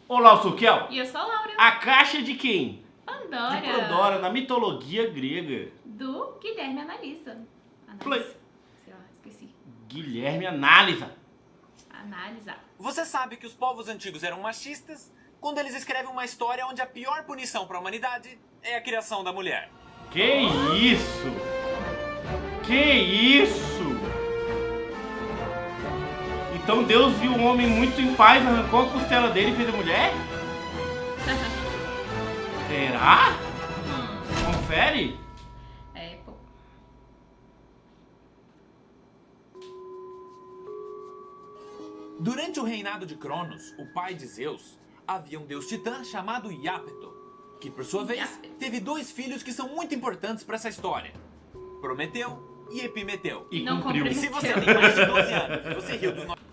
Olá, eu sou o Kel. E eu sou a Laura. A caixa de quem? Pandora. De Pandora, na mitologia grega. Do Guilherme Analisa. Play. Sei lá, esqueci. Guilherme Analisa. Analisar. Você sabe que os povos antigos eram machistas quando eles escrevem uma história onde a pior punição para a humanidade é a criação da mulher. Que isso? Que isso? Então Deus viu o homem muito em paz, arrancou a costela dele e fez a mulher? Será? Confere? É, pô. Durante o reinado de Cronos, o pai de Zeus, havia um deus titã chamado Iápeto, que por sua vez Iápeto. teve dois filhos que são muito importantes para essa história: Prometeu e Epimeteu. E Não cumpriu. E se você tem mais de 12 anos e você riu dos nomes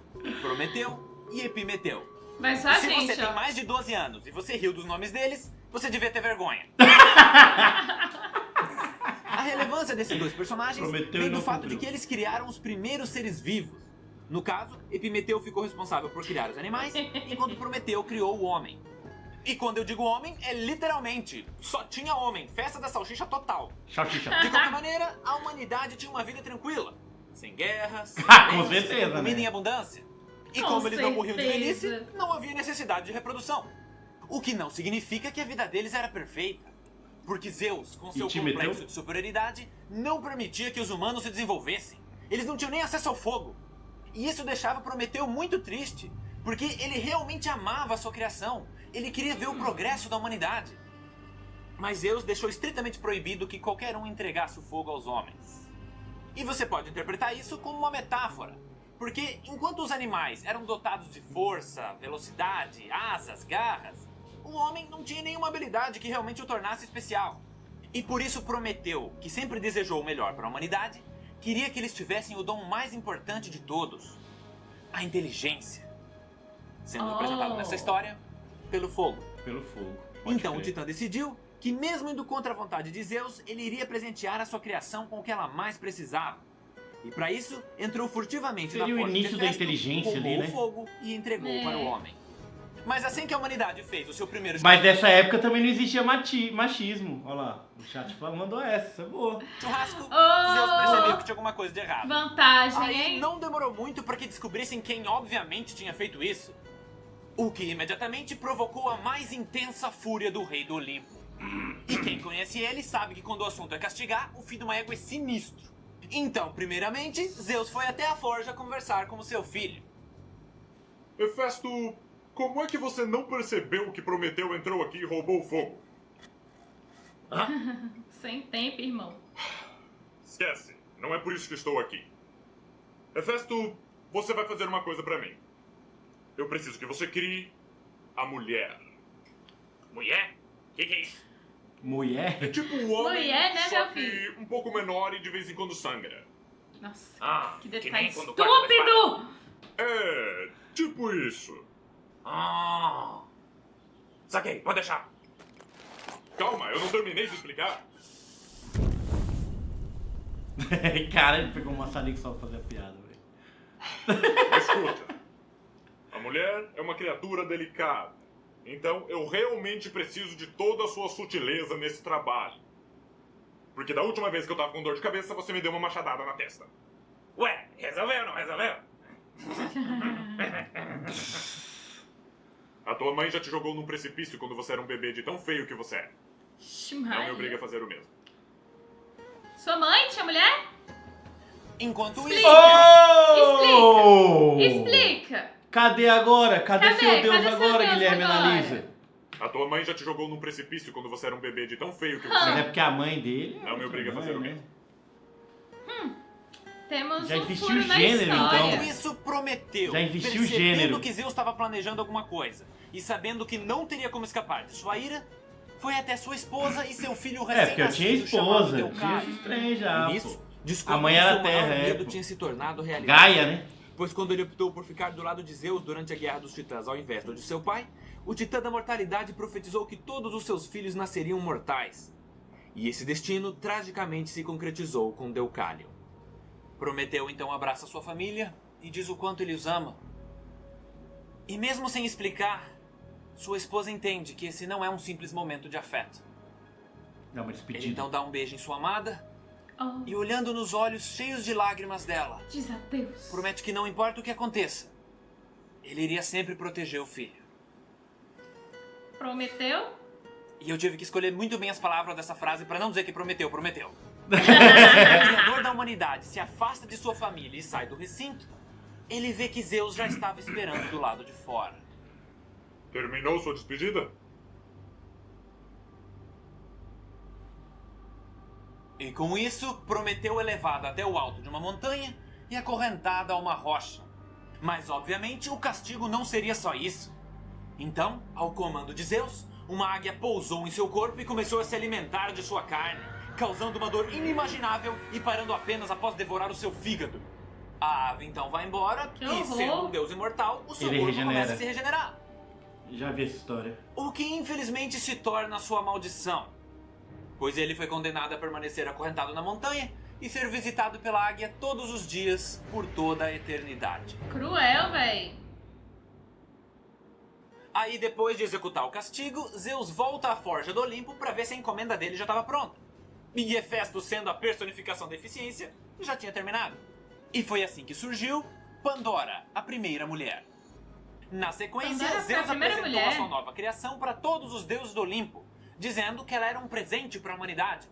Prometeu e Epimeteu. Vai só a Se gente, você tem ó. mais de 12 anos e você riu dos nomes deles, você devia ter vergonha. A relevância desses dois personagens Prometeu e vem do não fato cumpriu. de que eles criaram os primeiros seres vivos. No caso, Epimeteu ficou responsável por criar os animais, enquanto Prometeu criou o homem. E quando eu digo homem, é literalmente, só tinha homem, festa da salsicha total. Salsicha. De qualquer maneira, a humanidade tinha uma vida tranquila. Sem guerras, Ah, com violência, certeza, comida né? em abundância. E Com como eles não morriam de certeza. velhice, não havia necessidade de reprodução. O que não significa que a vida deles era perfeita. Porque Zeus, com seu te meteu? complexo de superioridade, não permitia que os humanos se desenvolvessem. Eles não tinham nem acesso ao fogo. E isso deixava Prometeu muito triste, porque ele realmente amava a sua criação. Ele queria ver o progresso da humanidade. Mas Zeus deixou estritamente proibido que qualquer um entregasse o fogo aos homens. E você pode interpretar isso como uma metáfora. Porque enquanto os animais eram dotados de força, velocidade, asas, garras, o homem não tinha nenhuma habilidade que realmente o tornasse especial. E por isso Prometeu, que sempre desejou o melhor para a humanidade, queria que eles tivessem o dom mais importante de todos: a inteligência. Sendo representado nessa história pelo fogo. Pelo fogo. Pode Então o crer. Titã decidiu que, mesmo indo contra a vontade de Zeus, ele iria presentear a sua criação com o que ela mais precisava. E para isso, entrou furtivamente Seria na o forja de início da Hefesto, inteligência roubou ali, né? o fogo e entregou É. para o homem. Mas assim que a humanidade fez o seu primeiro Mas nessa época também não existia machismo. Olha lá, o chat mandou essa, boa. churrasco, Oh! Zeus percebeu que tinha alguma coisa de errado. Vantagem, Aí hein? não demorou muito para que descobrissem quem obviamente tinha feito isso. O que imediatamente provocou a mais intensa fúria do rei do Olimpo. E quem conhece ele sabe que quando o assunto é castigar, o fim de uma égua é sinistro. Então, primeiramente, Zeus foi até a forja conversar com o seu filho. Hefesto, como é que você não percebeu que Prometeu entrou aqui e roubou o fogo? Sem tempo, irmão. Esquece, não é por isso que estou aqui. Hefesto, você vai fazer uma coisa pra mim. Eu preciso que você crie a mulher. Mulher? O que é isso? É Mulher? tipo um homem, Mulher, né, só meu que filho? um pouco menor e de vez em quando sangra. Nossa, Ah, que que detalhe nem quando corta uma estúpido! É, tipo isso. Ah. Saquei, pode deixar. Calma, eu não terminei de explicar. Cara, ele pegou uma saliva só pra fazer a piada, velho. Escuta. A mulher é uma criatura delicada. Então eu realmente preciso de toda a sua sutileza nesse trabalho. Porque da última vez que eu tava com dor de cabeça, você me deu uma machadada na testa. Ué, resolveu ou não resolveu? A tua mãe já te jogou num precipício quando você era um bebê de tão feio que você é. Não me obriga a fazer o mesmo. Sua mãe tinha mulher? Enquanto Explica. isso... Oh! Explica! Cadê agora? Cadê Cadê? seu Deus Cadê seu agora, Deus Guilherme agora? Analisa? A tua mãe já te jogou num precipício quando você era um bebê de tão feio que Mas você é é. porque a mãe dele... Não me obriga a fazer o né? mesmo. Temos Já um existiu furo na gênero, história. então. Enquanto isso, Prometeu, Já existiu percebendo gênero. que Zeus estava planejando alguma coisa e sabendo que não teria como escapar de sua ira, foi até sua esposa e seu filho É, porque eu tinha recém-nascido chamado esposa. Tinha Deucário. esses trem já, E nisso, pô. descobriu A mãe que era seu maior terra, é, medo pô. tinha se tornado realidade. Gaia, né? Pois quando ele optou por ficar do lado de Zeus durante a Guerra dos Titãs ao invés do de seu pai, o Titã da Mortalidade profetizou que todos os seus filhos nasceriam mortais. E esse destino tragicamente se concretizou com Deucálio. Prometeu então abraça sua família e diz o quanto ele os ama. E mesmo sem explicar, sua esposa entende que esse não é um simples momento de afeto. Dá uma Ele despedida. então dá um beijo em sua amada Oh, e, olhando nos olhos cheios de lágrimas dela, diz adeus. promete que não importa o que aconteça, ele iria sempre proteger o filho. Prometeu? E eu tive que escolher muito bem as palavras dessa frase para não dizer que prometeu. O Criador da humanidade se afasta de sua família e sai do recinto, ele vê que Zeus já estava esperando do lado de fora. Terminou sua despedida? E com isso, Prometeu é levado até o alto de uma montanha e acorrentado a uma rocha. Mas, obviamente, o castigo não seria só isso. Então, ao comando de Zeus, uma águia pousou em seu corpo e começou a se alimentar de sua carne, causando uma dor inimaginável e parando apenas após devorar o seu fígado. A ave então vai embora Que e, horror. sendo um deus imortal, o seu Ele corpo regenera. começa a se regenerar. Já vi essa história. O que infelizmente se torna sua maldição, pois ele foi condenado a permanecer acorrentado na montanha e ser visitado pela águia todos os dias por toda a eternidade. Cruel, véi. Aí, depois de executar o castigo, Zeus volta à forja do Olimpo para ver se a encomenda dele já estava pronta. E Hefesto, sendo a personificação da eficiência, já tinha terminado. E foi assim que surgiu Pandora, a primeira mulher. Na sequência, Pandora foi a Zeus primeira apresentou mulher? a sua nova criação para todos os deuses do Olimpo, dizendo que ela era um presente para a humanidade.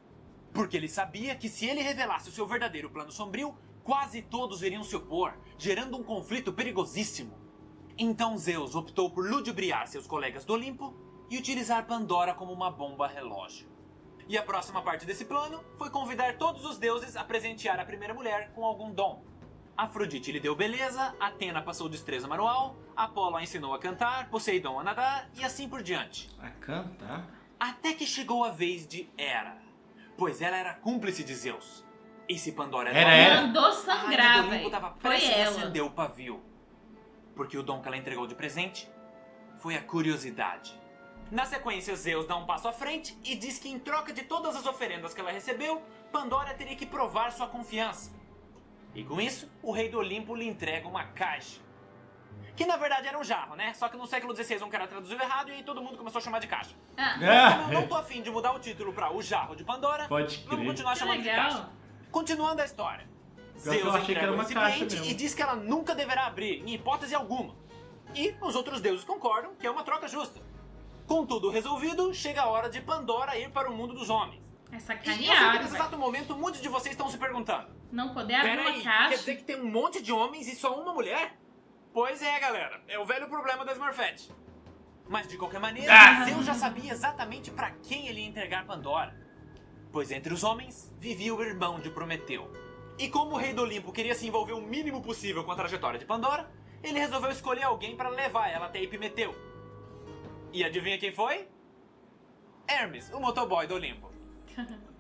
Porque ele sabia que se ele revelasse o seu verdadeiro plano sombrio, quase todos iriam se opor, gerando um conflito perigosíssimo. Então Zeus optou por ludibriar seus colegas do Olimpo e utilizar Pandora como uma bomba relógio. E a próxima parte desse plano foi convidar todos os deuses a presentear a primeira mulher com algum dom. Afrodite lhe deu beleza, Atena passou destreza manual, Apolo a ensinou a cantar, Poseidon a nadar e assim por diante. A cantar? Até que chegou a vez de Hera, pois ela era cúmplice de Zeus. E se Pandora Era. Mandou a rainha sangrar, do Olimpo véi. estava Foi prestes a ela. acender o pavio. Porque o dom que ela entregou de presente foi a curiosidade. Na sequência, Zeus dá um passo à frente e diz que em troca de todas as oferendas que ela recebeu, Pandora teria que provar sua confiança. E com isso, o rei do Olimpo lhe entrega uma caixa. Que na verdade era um jarro, né? Só que no século XVI um cara traduziu errado e aí todo mundo começou a chamar de caixa. Ah, Mas como eu não tô afim de mudar o título pra O Jarro de Pandora, Pode vamos crer. continuar que chamando de legal. caixa. Continuando a história. Pior que eu Zeus achei que entrega era o uma recipiente caixa mesmo. e diz que ela nunca deverá abrir, em hipótese alguma. E os outros deuses concordam que é uma troca justa. Com tudo resolvido, chega a hora de Pandora ir para o mundo dos homens. É E eu sei que sacaneado, nesse véi. exato momento muitos de vocês estão se perguntando: Não poder abrir peraí, uma quer caixa. dizer que tem um monte de homens e só uma mulher? Pois é, galera, é o velho problema das Smurfette. Mas de qualquer maneira, Ah! Zeus já sabia exatamente para quem ele ia entregar Pandora. Pois entre os homens vivia o irmão de Prometeu. E como o rei do Olimpo queria se envolver o mínimo possível com a trajetória de Pandora, ele resolveu escolher alguém para levar ela até Epimeteu. E adivinha quem foi? Hermes, o motoboy do Olimpo.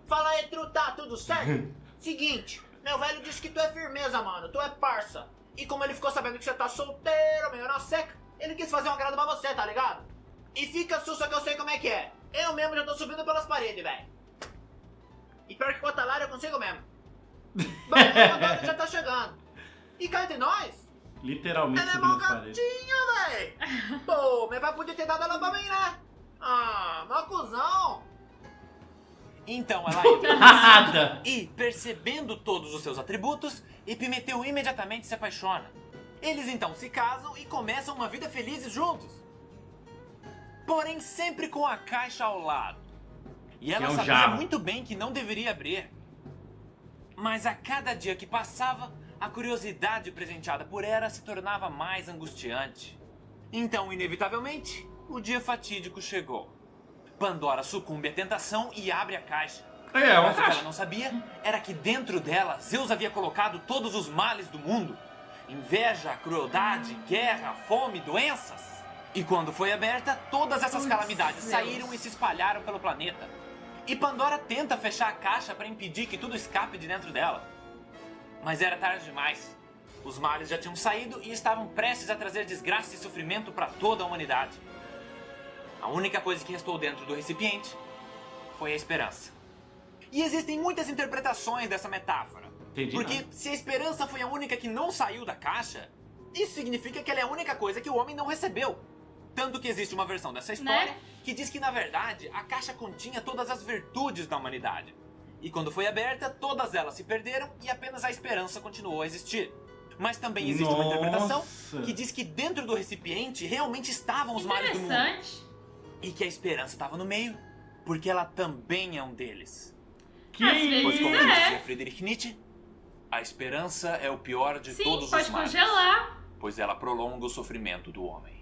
Fala aí, truta, tudo certo? Seguinte, meu velho disse que tu é firmeza, mano, tu é parça. E como ele ficou sabendo que você tá solteiro, meio na seca, ele quis fazer um agrado pra você, tá ligado? E fica sussa que eu sei como é que é. Eu mesmo já tô subindo pelas paredes, velho. E pior que com a talara eu consigo mesmo. Bom, agora já tá chegando. E cá entre nós, Literalmente ela é subindo mó as paredes. gatinha, velho. Pô, meu pai podia ter dado ela pra mim, né? Ah, mó cuzão. Então ela entra Nada! e, percebendo todos os seus atributos, Epimeteu imediatamente se apaixona. Eles então se casam e começam uma vida felizes juntos. Porém, sempre com a caixa ao lado. E ela Que é um sabia jarro. muito bem que não deveria abrir. Mas a cada dia que passava, a curiosidade presenteada por Hera se tornava mais angustiante. Então, inevitavelmente, o dia fatídico chegou. Pandora sucumbe à tentação e abre a caixa. É, uma Mas o que ela caixa. não sabia era que dentro dela, Zeus havia colocado todos os males do mundo. Inveja, crueldade, guerra, fome, doenças. E quando foi aberta, todas essas Putz, calamidades Zeus. saíram e se espalharam pelo planeta. E Pandora tenta fechar a caixa para impedir que tudo escape de dentro dela. Mas era tarde demais. Os males já tinham saído e estavam prestes a trazer desgraça e sofrimento para toda a humanidade. A única coisa que restou dentro do recipiente foi a esperança. E existem muitas interpretações dessa metáfora. Entendi Porque nada. se a esperança foi a única que não saiu da caixa, isso significa que ela é a única coisa que o homem não recebeu. Tanto que existe uma versão dessa história Né? que diz que, na verdade, a caixa continha todas as virtudes da humanidade. E quando foi aberta, todas elas se perderam e apenas a esperança continuou a existir. Mas também existe uma interpretação Nossa. que diz que dentro do recipiente realmente estavam os males do mundo. Interessante. E que a esperança estava no meio, porque ela também é um deles. Que Às vezes Pois como é. dizia Friedrich Nietzsche, a esperança é o pior de Sim, todos pode os males, congelar. pois ela prolonga o sofrimento do homem.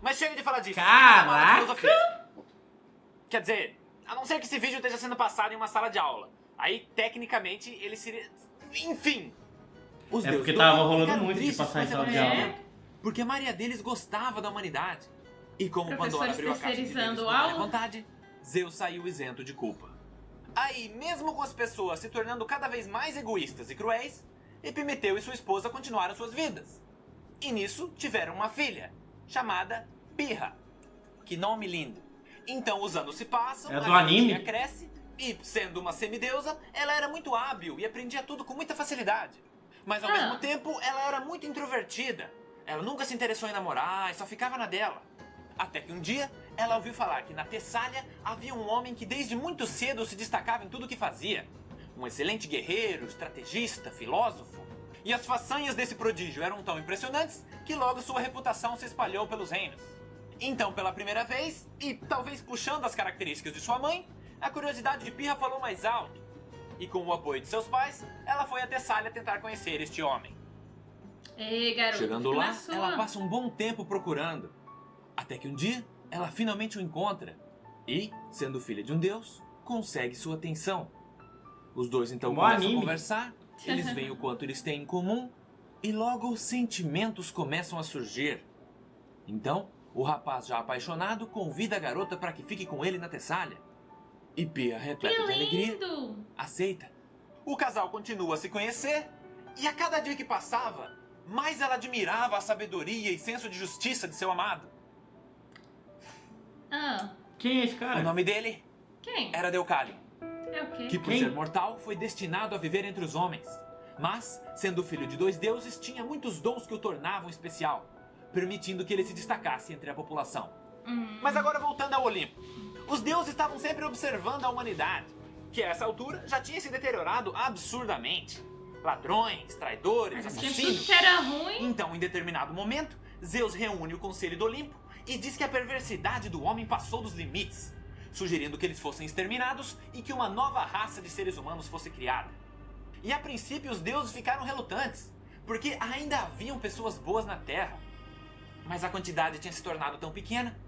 Mas chega de falar disso. Caraca! Isso aqui é uma aula de filosofia. Quer dizer, a não ser que esse vídeo esteja sendo passado em uma sala de aula. Aí, tecnicamente, ele seria... Enfim! Os É deuses porque do tava Olimpo rolando ficaram muito de tristes passar em com sala essa de notícia, aula. porque a maioria deles gostava da humanidade. E como Pandora Professores abriu a caixa de terceirizando deles por aula. vontade, Zeus saiu isento de culpa. Aí, mesmo com as pessoas se tornando cada vez mais egoístas e cruéis, Epimeteu e sua esposa continuaram suas vidas. E nisso tiveram uma filha, chamada Pirra. Que nome lindo. Então os anos se passam, É do a anime? garotinha cresce, e sendo uma semideusa, ela era muito hábil e aprendia tudo com muita facilidade. Mas ao mesmo tempo, ela era muito introvertida. Ela nunca se interessou em namorar e só ficava na dela. Até que um dia, ela ouviu falar que na Tessália havia um homem que desde muito cedo se destacava em tudo o que fazia. Um excelente guerreiro, estrategista, filósofo. E as façanhas desse prodígio eram tão impressionantes que logo sua reputação se espalhou pelos reinos. Então, pela primeira vez, e talvez puxando as características de sua mãe, a curiosidade de Pirra falou mais alto. E com o apoio de seus pais, ela foi a Tessália tentar conhecer este homem. Ei, garoto, Chegando fica lá, na sua. ela passa um bom tempo procurando. Até que um dia, ela finalmente o encontra. E, sendo filha de um deus, consegue sua atenção. Os dois então Mó começam anime. a conversar, eles veem o quanto eles têm em comum, e logo sentimentos começam a surgir. Então, o rapaz já apaixonado convida a garota para que fique com ele na Tessália. E Pirra, Que repleta de alegria, lindo. aceita. O casal continua a se conhecer, e a cada dia que passava, mais ela admirava a sabedoria e senso de justiça de seu amado. Ah, Quem é esse O cara? nome dele quem? era Deucálion, É o quê? que por Quem? ser mortal foi destinado a viver entre os homens. Mas, sendo filho de dois deuses, tinha muitos dons que o tornavam especial, permitindo que ele se destacasse entre a população. Mas agora voltando ao Olimpo. Os deuses estavam sempre observando a humanidade, que a essa altura já tinha se deteriorado absurdamente. Ladrões, traidores, Mas tinha tudo assassinos. que era ruim. Então, em determinado momento, Zeus reúne o Conselho do Olimpo e diz que a perversidade do homem passou dos limites, sugerindo que eles fossem exterminados e que uma nova raça de seres humanos fosse criada. E a princípio os deuses ficaram relutantes, porque ainda haviam pessoas boas na Terra. Mas a quantidade tinha se tornado tão pequena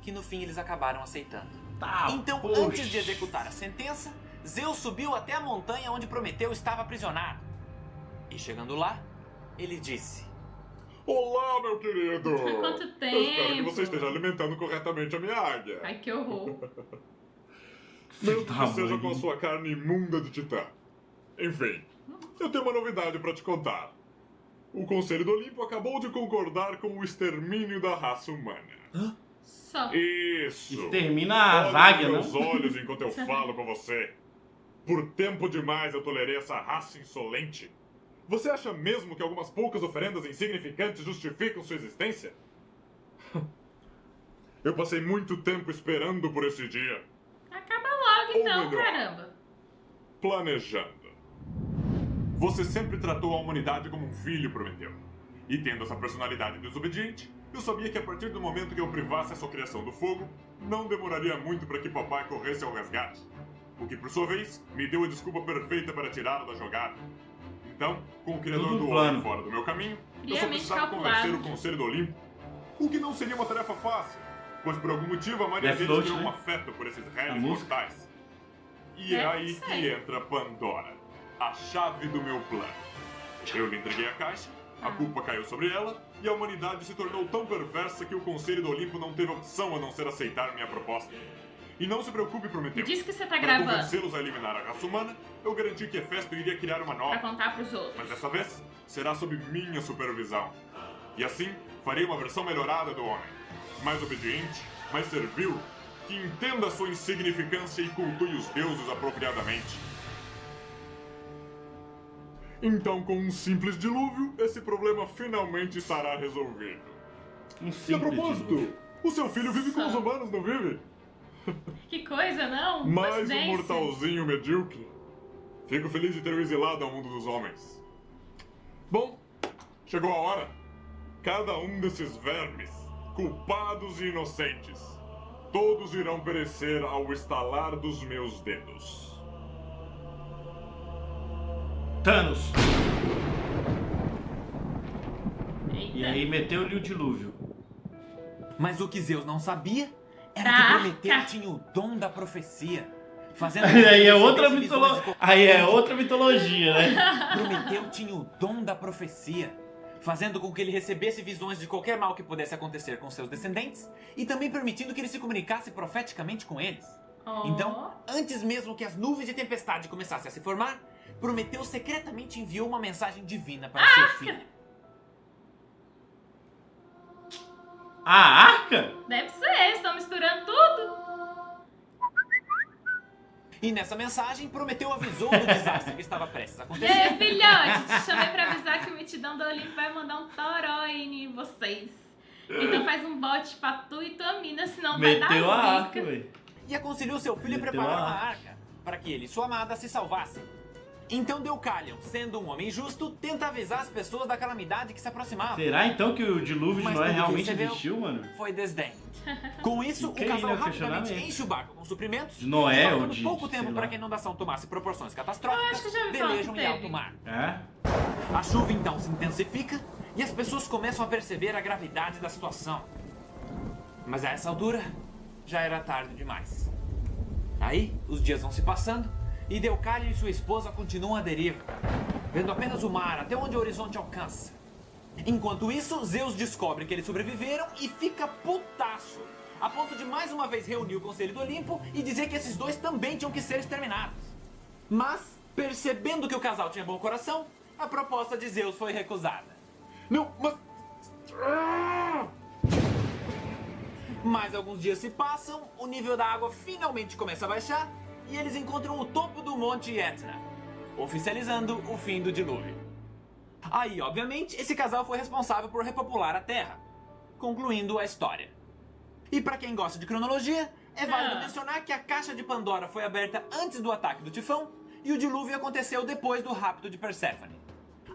que no fim eles acabaram aceitando. Tá, Então, poxa. antes de executar a sentença, Zeus subiu até a montanha onde Prometeu estava aprisionado. E chegando lá, ele disse: Olá, meu querido! Há quanto Eu espero que tempo? você esteja alimentando corretamente a minha águia. Ai, que horror. Mesmo Tá que seja bom. com a sua carne imunda de titã. Enfim, eu tenho uma novidade pra te contar. O Conselho do Olimpo acabou de concordar com o extermínio da raça humana. Só. Isso! Extermina as Olhe águias, nos não? meus olhos enquanto eu falo com você. Por tempo demais eu tolerei essa raça insolente. Você acha mesmo que algumas poucas oferendas insignificantes justificam sua existência? Eu passei muito tempo esperando por esse dia. Acaba logo Ou então, melhor. caramba. Planejando. Você sempre tratou a humanidade como um filho, Prometeu. E tendo essa personalidade desobediente, eu sabia que a partir do momento que eu privasse a sua criação do fogo, não demoraria muito para que papai corresse ao resgate. O que, por sua vez, me deu a desculpa perfeita para tirá-lo da jogada. Então, com o criador Tudo do plano. homem fora do meu caminho, eu só Friamente precisava calculado. convencer o Conselho do Olimpo. O que não seria uma tarefa fácil, pois por algum motivo a maioria Death deles Note, criou né? um afeto por esses A réis música. mortais. E é Deve aí ser. que entra Pandora, a chave do meu plano. Eu lhe entreguei a caixa, a culpa caiu sobre ela, e a humanidade se tornou tão perversa que o Conselho do Olimpo não teve opção a não ser aceitar minha proposta. E não se preocupe, Prometeu. Diz que você tá Para gravando. convencê-los a eliminar a raça humana, eu garanti que Hefesto iria criar uma Pra nova. contar pros outros. Mas dessa vez, será sob minha supervisão. E assim, farei uma versão melhorada do homem. Mais obediente, mais servil, que entenda a sua insignificância e cultue os deuses apropriadamente. Então, com um simples dilúvio, esse problema finalmente estará resolvido. Um E a simples propósito, dilúvio. O seu filho vive com os humanos, não vive? Que coisa, não? Mais um Coincidência. mortalzinho medíocre. Fico feliz de ter o exilado ao mundo dos homens. Bom, chegou a hora. Cada um desses vermes, culpados e inocentes, todos irão perecer ao estalar dos meus dedos. Thanos. Eita. E aí meteu-lhe o dilúvio. Mas o que Zeus não sabia era Caraca. que Prometeu tinha o dom da profecia. Fazendo Aí é com que outra recebesse visões de mitologia. Aí é outra mitologia, né? Prometeu tinha o dom da profecia, fazendo com que ele recebesse visões de qualquer mal que pudesse acontecer com seus descendentes e também permitindo que ele se comunicasse profeticamente com eles. Ó. Então, antes mesmo que as nuvens de tempestade começassem a se formar, Prometeu secretamente enviou uma mensagem divina para seu filho. A arca? Deve ser, estão misturando tudo. E nessa mensagem, Prometeu avisou do desastre que estava prestes a E acontecer. aí, filhote, te chamei pra avisar que o Mitidão do Olimpo vai mandar um toró em vocês. Então faz um bote pra tu e tua mina, senão vai Meteu dar a zica. arca, velho. E aconselhou seu filho a Meteu preparar a uma arca para que ele e sua amada se salvassem. Então Deucalion, sendo um homem justo, tenta avisar as pessoas da calamidade que se aproximava. Será então que o dilúvio de Mas Noé tudo que realmente recebeu existiu, mano? Foi desdém. Com isso, Fica o aí, casal né, o rapidamente questionamento. enche o barco com suprimentos. De Noé e, ou faltando de- pouco sei tempo lá. para que a inundação tomasse proporções Eu catastróficas, acho que já ouvi falar velejam que em teve. alto mar. É? A chuva então se intensifica e as pessoas começam a perceber a gravidade da situação. Mas a essa altura, já era tarde demais. Aí, os dias vão se passando e Deucalion e sua esposa continuam à deriva, vendo apenas o mar até onde o horizonte alcança. Enquanto isso, Zeus descobre que eles sobreviveram e fica putaço, a ponto de mais uma vez reunir o Conselho do Olimpo e dizer que esses dois também tinham que ser exterminados. Mas, percebendo que o casal tinha bom coração, a proposta de Zeus foi recusada. Não, mas... Mais alguns dias se passam, o nível da água finalmente começa a baixar e eles encontram o topo do Monte Etna, oficializando o fim do dilúvio. Aí, obviamente, esse casal foi responsável por repopular a Terra, concluindo a história. E pra quem gosta de cronologia, é válido mencionar que a caixa de Pandora foi aberta antes do ataque do Tifão e o dilúvio aconteceu depois do rapto de Perséfone.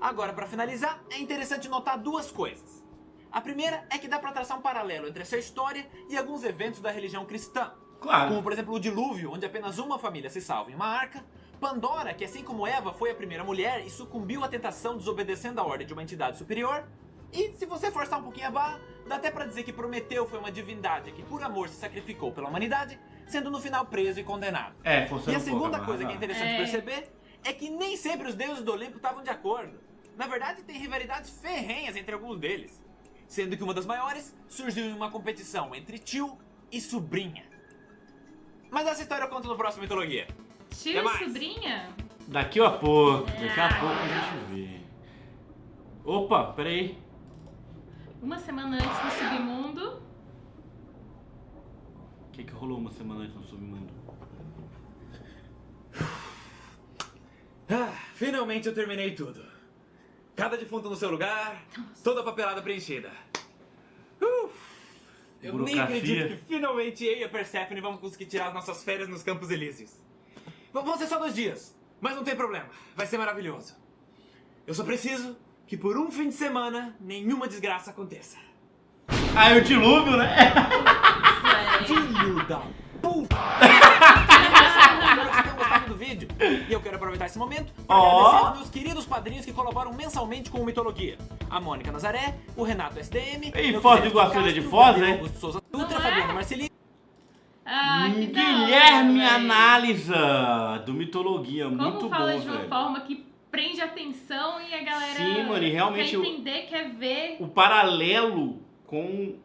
Agora, pra finalizar, é interessante notar duas coisas. A primeira é que dá pra traçar um paralelo entre essa história e alguns eventos da religião cristã. Claro. Como, por exemplo, o dilúvio, onde apenas uma família se salva em uma arca. Pandora, que assim como Eva foi a primeira mulher e sucumbiu à tentação desobedecendo a ordem de uma entidade superior. E, se você forçar um pouquinho a barra, dá até pra dizer que Prometeu foi uma divindade que por amor se sacrificou pela humanidade, sendo no final preso e condenado. É, forçando E a um pouco segunda barra, coisa que é vai. interessante perceber é que nem sempre os deuses do Olimpo estavam de acordo. Na verdade, tem rivalidades ferrenhas entre alguns deles. Sendo que uma das maiores surgiu em uma competição entre tio e sobrinha. Mas essa história eu conto no próximo Mitologia. Tio Até e mais. sobrinha? Daqui a pouco a gente vê. Opa, peraí. Uma semana antes do submundo. O que rolou uma semana antes no submundo? Finalmente eu terminei tudo. Cada defunto no seu lugar, toda a papelada preenchida. Eu nem Burocracia. acredito que finalmente eu e a Perséfone vamos conseguir tirar as nossas férias nos Campos Elíseos. Vão ser só 2 dias, mas não tem problema, vai ser maravilhoso. Eu só preciso que por um fim de semana nenhuma desgraça aconteça. Ah, é o dilúvio, né? Véi. Filho da puta! Espero que vocês tenham gostado do vídeo. E eu quero aproveitar esse momento para agradecer aos meus queridos padrinhos que colaboram mensalmente com o Mitologia. A Mônica Nazaré, o Renato SDM... E meu Foz do Guilherme Iguaçu, Castro, Ilha de Foz, Gabriel hein? Augusto Souza Não Dutra, é? Fabiana Marcelino... Ah, que da Guilherme hora, véi. Analisa do Mitologia, Como muito fala bom, de uma velho. forma que prende atenção e a galera Sim, mano, e realmente quer entender, quer ver. O paralelo com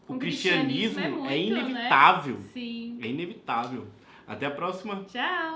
Com o o cristianismo cristianismo é é muito, inevitável. Sim. É inevitável. Até a próxima. Tchau.